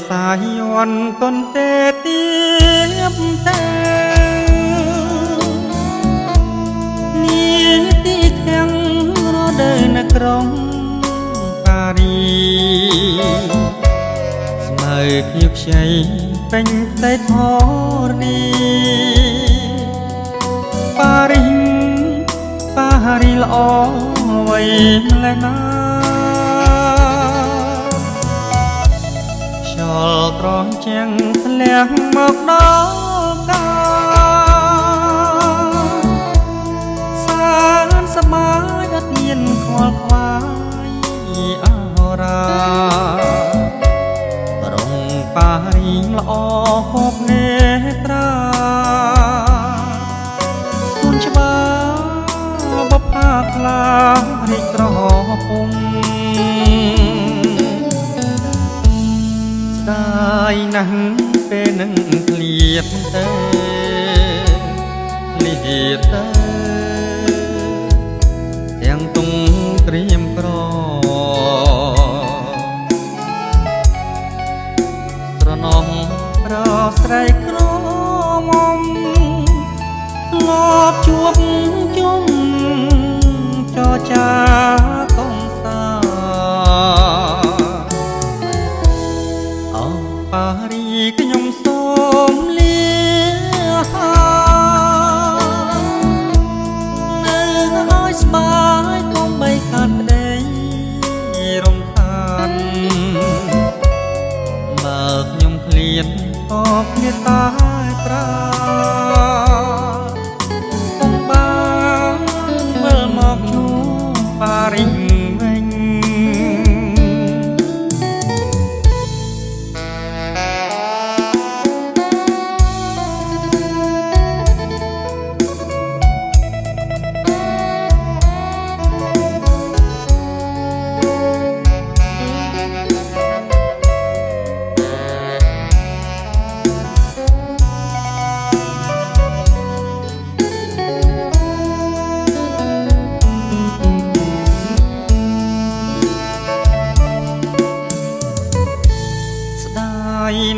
សាយន់កុនទេទៀបតែនេះទីខាងរដូវនៅក្រុងប៉ារីស្មៅភៀវខ្ចីពេញផ្ទៃធរនីប៉ារីល្អអ្វីម្លេះណាខ្យល់ត្រង់ជាងធ្លាក់មកដល់កាសានសមាយអត់មានខ្វល់ខ្វាយអរាក្រុងប៉ារីល្អហូបនេត្រាគុនច្បាបបផាខ្លារីកក្រពុំស្ដាយណាស់ពេលនឹងឃ្លាតទៅឃ្លាតទៅទាំងទុំត្រៀមក្រស្រណោះរស្រីក្រមុំធ្លាប់ជួបជុំចរចាកងសាអោប៉ារីខ្ញុំសូមលានៅឲ្យស្បាយកុំបីខាត់ប្តីរំខានបើខ្ញុំឃ្លានក៏ឃ្លានតែប្រាកុំបានវិលមកជួបប៉ារីវិញ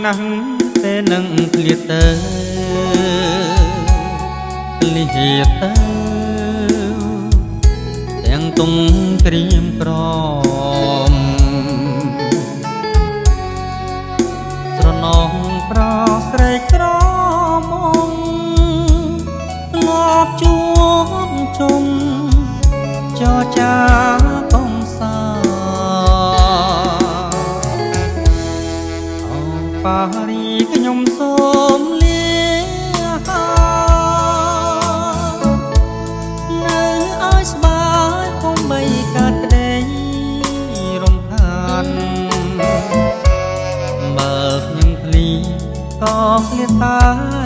ណាស់ពេលនឹងឃ្លាតទៅឃ្លាតទៅទាំងទុំក្រៀមក្រមស្រណោះប្រស្រីក្រមុំធ្លាប់ជួបជុំចរចាកងសាប៉ារីខ្ញុំសូមលានៅឲ្យស្បាយកុំបីកាត់ក្តីរំខានបើខ្ញុំឃ្លីក៏ឃ្លាតតា